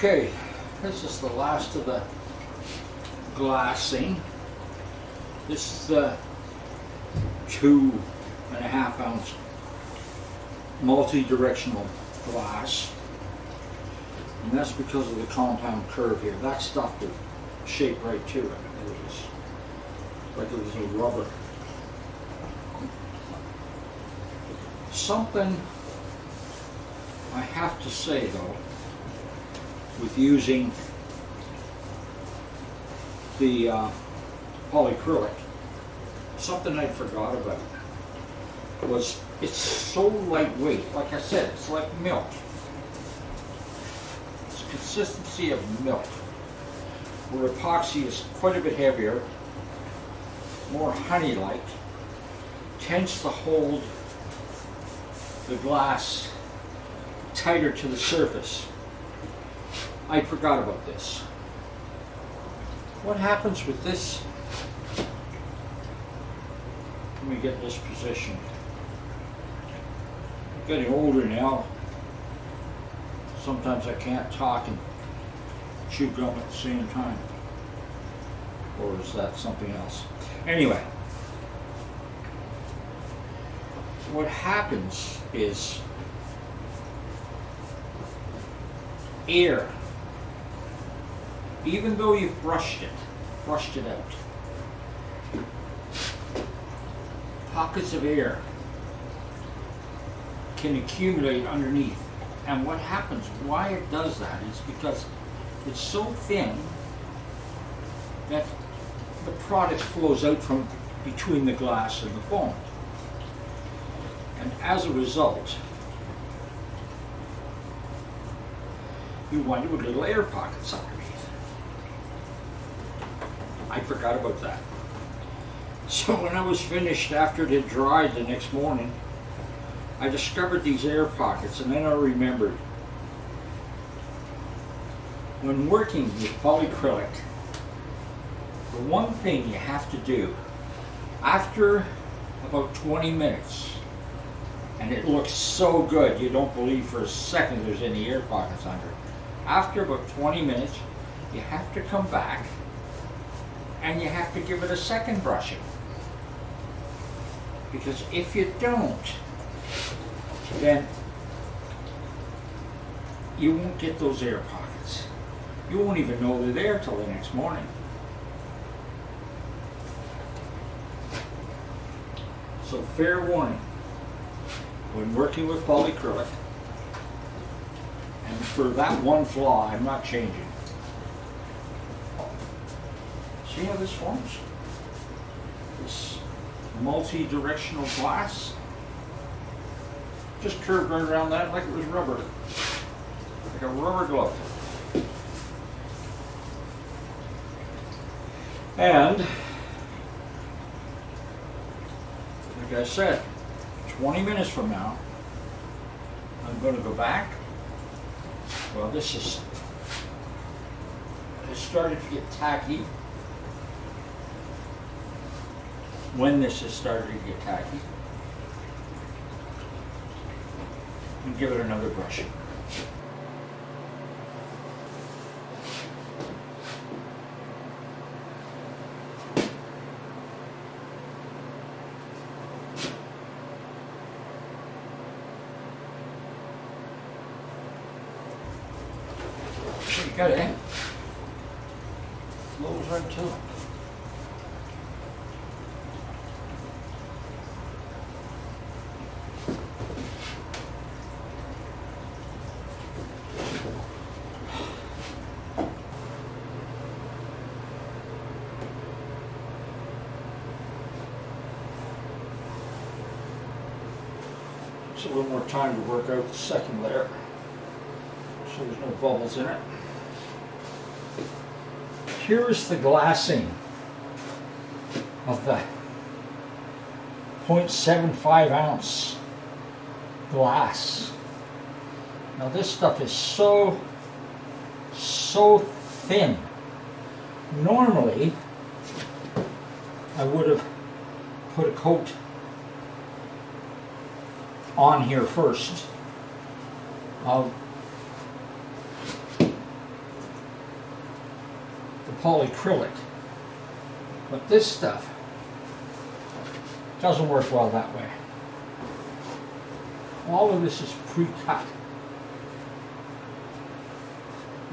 Okay, this is the last of the glassing. This is the 2.5 ounce multi-directional glass, and that's because of the compound curve here. That stuff would shape right to it. It was like it was a rubber. Something I have to say though, with using the polyacrylic, something I forgot about was it's so lightweight. Like I said, it's like milk. It's the consistency of milk, where epoxy is quite a bit heavier, more honey-like, tends to hold the glass tighter to the surface. I forgot about this. What happens with this? Let me get this position. I'm getting older now. Sometimes I can't talk and chew gum at the same time. Or is that something else? Anyway, what happens is air, even though you've brushed it out, pockets of air can accumulate underneath. And what happens, why it does that, is because it's so thin that the product flows out from between the glass and the foam. And as a result, you wind up with little air pockets underneath. I forgot about that. So when I was finished, after it had dried the next morning, I discovered these air pockets, and then I remembered, when working with polyacrylic, the one thing you have to do, after about 20 minutes, and it looks so good, you don't believe for a second there's any air pockets under it. After about 20 minutes, you have to come back and you have to give it a second brushing. Because if you don't, then you won't get those air pockets. You won't even know they're there till the next morning. So fair warning, when working with polyacrylic, and for that one flaw, I'm not changing. See how this forms? This multi-directional glass just curved right around that like it was rubber, like a rubber glove. And like I said, 20 minutes from now, I'm going to go back. Well, this is, it started to get tacky. When this has started to get tacky, and give it another brushing. Pretty good, eh? Flows right to it. A little more time to work out the second layer so there's no bubbles in it. Here is the glassing of the 0.75 ounce glass. Now this stuff is so thin. Normally I would have put a coat on here first of polyacrylic. But this stuff doesn't work well that way. All of this is pre-cut.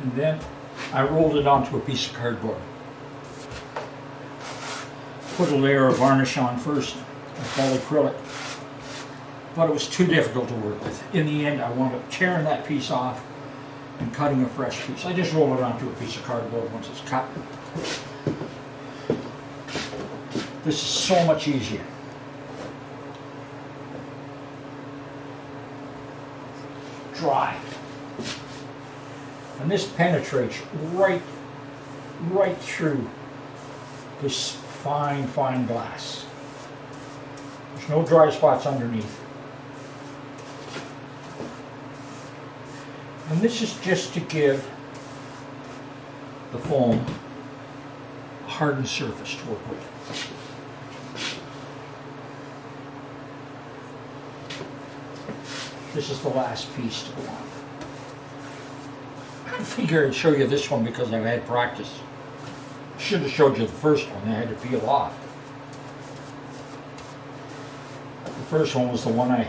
And then I rolled it onto a piece of cardboard. Put a layer of varnish on first, of polyacrylic. But it was too difficult to work with. In the end, I wound up tearing that piece off and cutting a fresh piece. I just roll it onto a piece of cardboard once it's cut. This is so much easier. Dry. And this penetrates right through this fine glass. There's no dry spots underneath. And this is just to give the foam a hardened surface to work with. This is the last piece to go on. I figured I'd show you this one because I've had practice. I should have showed you the first one. I had to peel off. The first one was the one I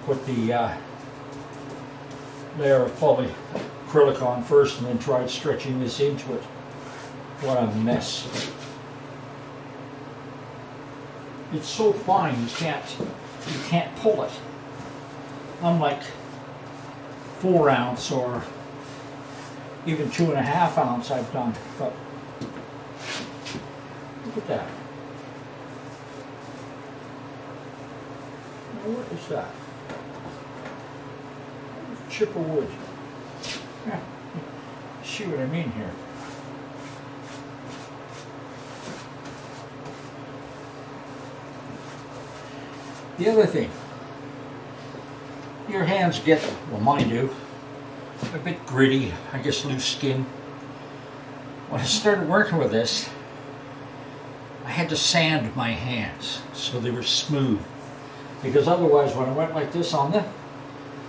put the layer of polyacrylic on first and then tried stretching this into it. What a mess. It's so fine you can't pull it. Unlike 4 ounce or even 2.5 ounce I've done. But look at that. Now what is that? Chip of wood. Yeah. See what I mean here. The other thing, your hands get, well mine do, a bit gritty, I guess loose skin. When I started working with this, I had to sand my hands so they were smooth. Because otherwise when I went like this on them,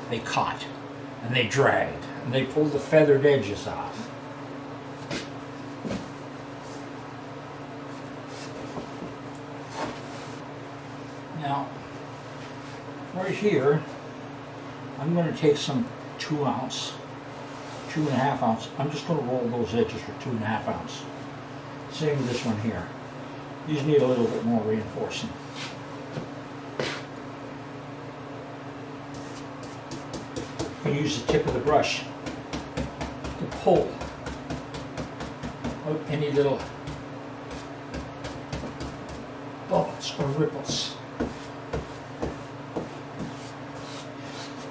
they caught and they dragged and they pulled the feathered edges off. Now, right here, I'm going to take some 2 ounce, 2.5 ounce. I'm just going to roll those edges for 2.5 ounce. Same with this one here. These need a little bit more reinforcing. You can use the tip of the brush to pull out any little bubbles or ripples.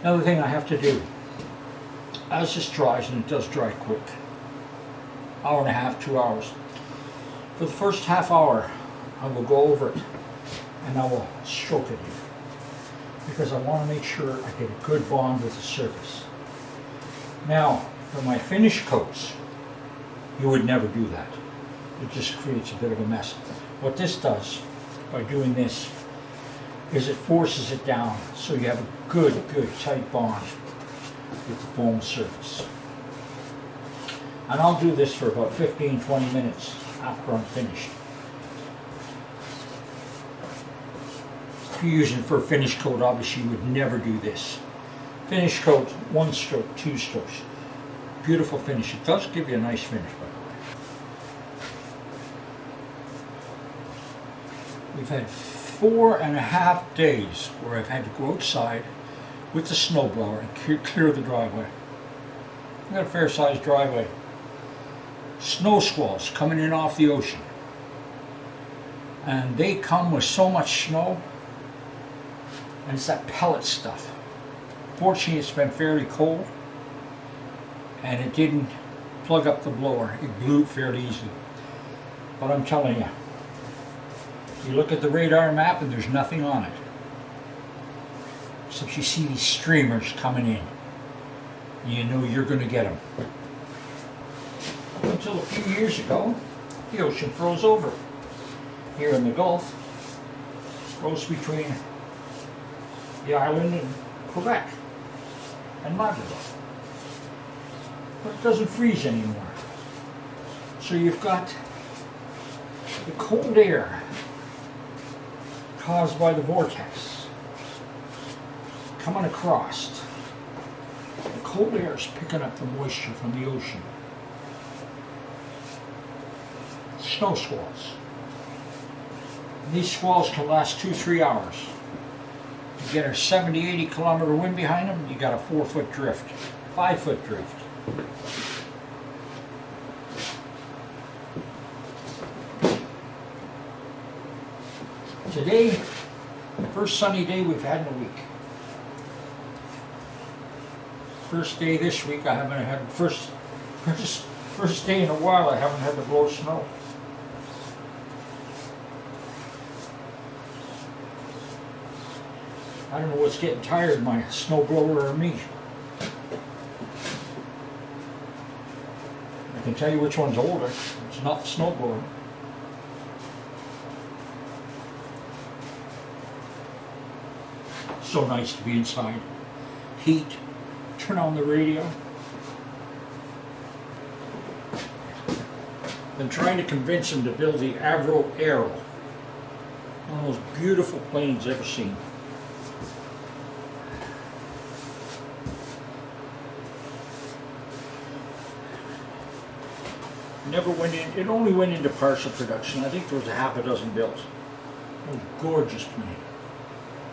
Another thing I have to do, as this dries, and it does dry quick, 1.5 hours, 2 hours. For the first half hour, I will go over it and I will stroke it in, because I want to make sure I get a good bond with the surface. Now, for my finish coats, you would never do that. It just creates a bit of a mess. What this does, by doing this, is it forces it down so you have a good tight bond with the foam surface. And I'll do this for about 15-20 minutes after I'm finished. If you're using it for a finish coat, obviously you would never do this. Finish coat, 1 stroke, 2 strokes. Beautiful finish. It does give you a nice finish, by the way. We've had 4.5 days where I've had to go outside with the snowblower and clear the driveway. I've got a fair-sized driveway. Snow squalls coming in off the ocean. And they come with so much snow, and it's that pellet stuff. Fortunately, it's been fairly cold, and it didn't plug up the blower. It blew fairly easily. But I'm telling you, you look at the radar map and there's nothing on it. Except you see these streamers coming in. You know you're going to get them. Until a few years ago, the ocean froze over. Here in the Gulf, froze between the island and Quebec and Labrador. but it doesn't freeze anymore. So you've got the cold air caused by the vortex coming across. The cold air is picking up the moisture from the ocean. Snow squalls. And these squalls can last 2-3 hours. You get a 70-80 kilometer wind behind them, you got a 4-foot drift, 5-foot drift. Today, the first sunny day we've had in a week. First day this week I haven't had, first day in a while I haven't had to blow snow. I don't know what's getting tired, my snowblower or me. I can tell you which one's older. It's not the snowblower. So nice to be inside. Heat. Turn on the radio. Been trying to convince him to build the Aero. One of the most beautiful planes ever seen. Never went in, it only went into partial production. I think there was a half a dozen built. A gorgeous plane.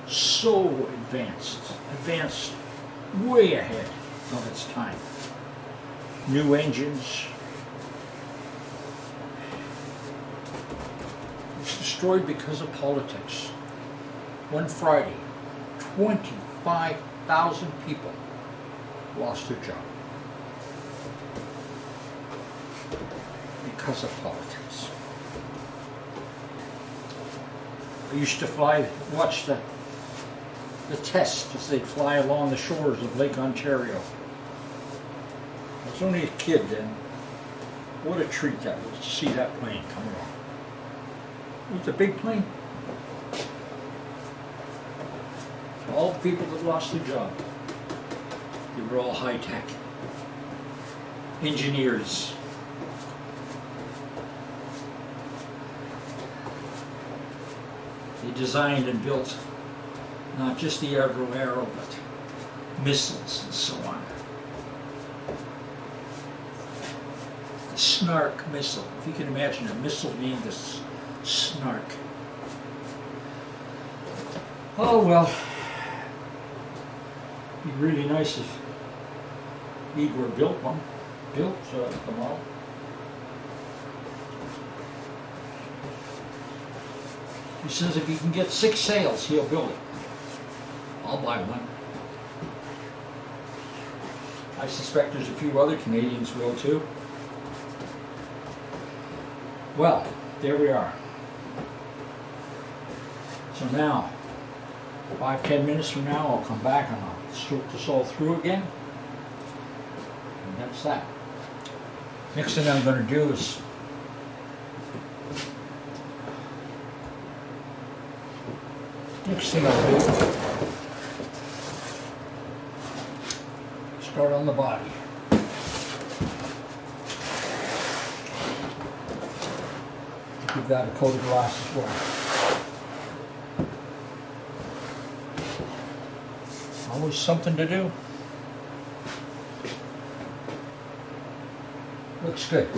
So advanced way ahead of its time. New engines. It was destroyed because of politics. One Friday, 25,000 people lost their job. Because of politics. I used to watch the tests as they fly along the shores of Lake Ontario. I was only a kid then. What a treat that was to see that plane come along. It was a big plane. All the people that lost their job, they were all high-tech. Engineers. They designed and built not just the Aero, but missiles and so on. The Snark missile, if you can imagine a missile named the Snark. Oh well, it'd be really nice if Igor built the model. He says if he can get 6 sails, he'll build it. I'll buy one. I suspect there's a few other Canadians will too. Well, there we are. So now, 5-10 minutes from now, I'll come back and I'll stroke this all through again. And that's that. Next thing I'm going to do is I'll do, start on the body. Give that a coat of glass as well. Always something to do. Looks good.